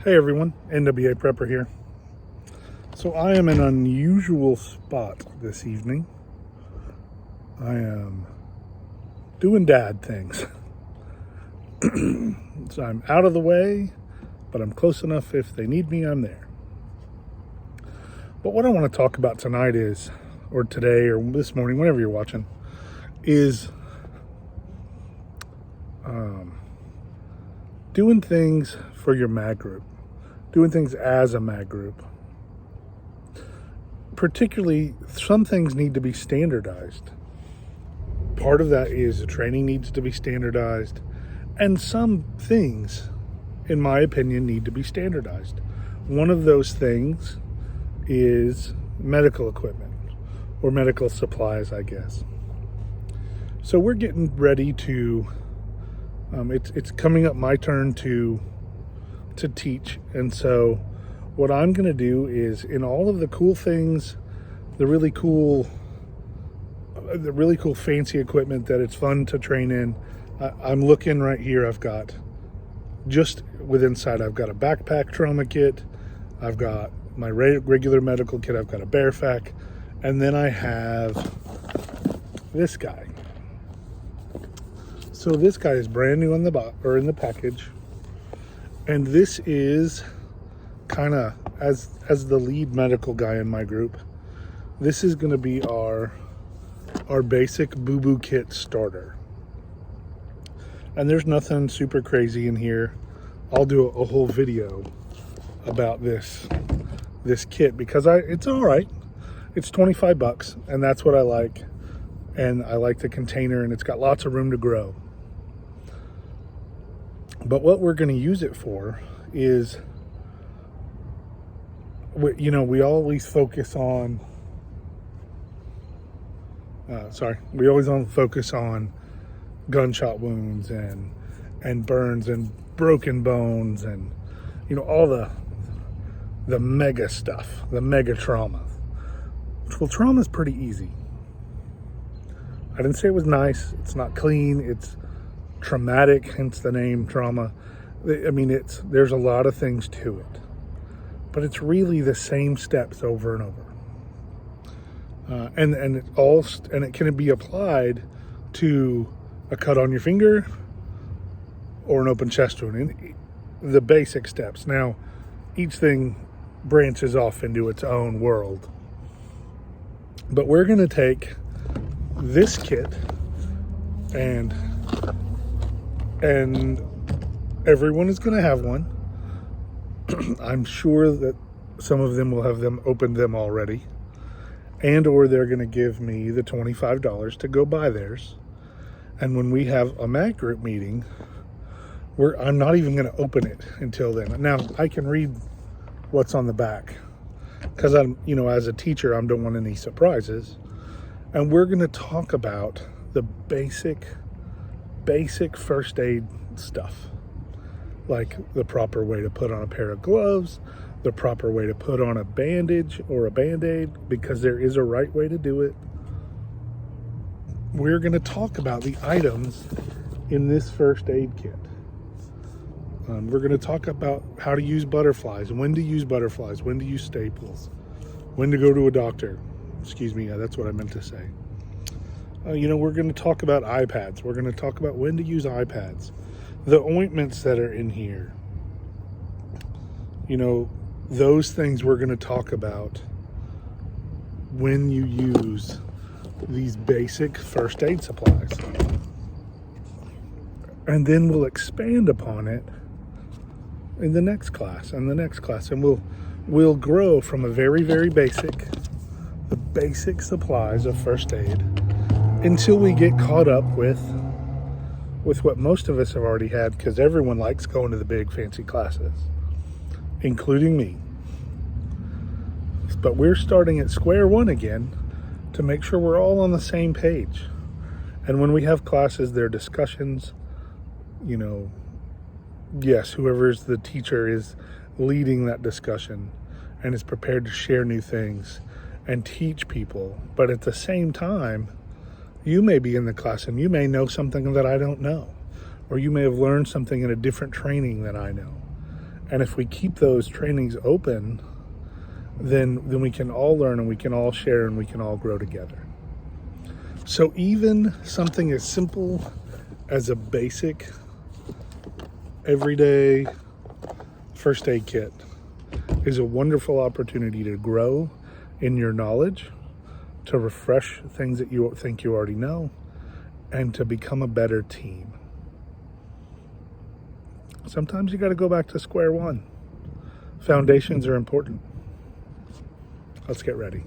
Hey everyone, NWA Prepper here. So I am in an unusual spot this evening. I am doing dad things. So I'm out of the way, but I'm close enough. If they need me, I'm there. But what I want to talk about tonight is, or today, or this morning, whenever you're watching, is doing things for your mag group, doing things as a mag group. Particularly, some things need to be standardized. Part of that is the training needs to be standardized, and some things, in my opinion, need to be standardized. One of those things is medical equipment, or medical supplies, I guess. So we're getting ready to, it's coming up my turn to teach. And so what I'm going to do is, in all of the cool things, the really cool fancy equipment that it's fun to train in, I'm looking right here. I've got, just with inside, I've got a backpack trauma kit. I've got my regular medical kit. I've got a BearFac. And then I have this guy. So this guy is brand new in the package. And this is kind of, as the lead medical guy in my group, this is going to be our basic boo-boo kit starter. And there's nothing super crazy in here. I'll do a whole video about this kit because it's all right. It's 25 bucks, and that's what I like. And I like the container, and it's got lots of room to grow. But what we're going to use it for is, we always focus on, gunshot wounds and burns and broken bones and, all the mega stuff, the mega trauma. Well, trauma is pretty easy. I didn't say it was nice. It's not clean. It's traumatic, hence the name trauma. I mean, there's a lot of things to it, but it's really the same steps over and over. And it can be applied to a cut on your finger or an open chest wound. The basic steps. Now, each thing branches off into its own world. But we're going to take this kit and everyone is going to have one. I'm sure that some of them will have opened them already, or they're going to give me the $25 to go buy theirs. And when we have a mag group meeting, I'm not even going to open it until then. Now, I can read what's on the back because I'm, as a teacher, I don't want any surprises. And we're going to talk about the basic first aid stuff, like the proper way to put on a pair of gloves, the proper way to put on a bandage or a Band-Aid, because there is a right way to do it. We're going to talk about the items in this first aid kit. We're going to talk about how to use butterflies, when to use butterflies, when to use staples, when to go to a doctor. Excuse me, that's what I meant to say. We're going to talk about iPads. We're going to talk about when to use iPads. The ointments that are in here. Those things we're going to talk about when you use these basic first aid supplies. And then we'll expand upon it in the next class and the next class. And we'll grow from a very, very basic, the basic supplies of first aid, until we get caught up with what most of us have already had, because everyone likes going to the big fancy classes, including me. But we're starting at square one again to make sure we're all on the same page. And when we have classes, there are discussions, yes, whoever's the teacher is leading that discussion and is prepared to share new things and teach people. But at the same time, you may be in the class and you may know something that I don't know, or you may have learned something in a different training than I know. And if we keep those trainings open, then we can all learn and we can all share and we can all grow together. So even something as simple as a basic, everyday first aid kit is a wonderful opportunity to grow in your knowledge, to refresh things that you think you already know, and to become a better team. Sometimes you got to go back to square one. Foundations are important. Let's get ready.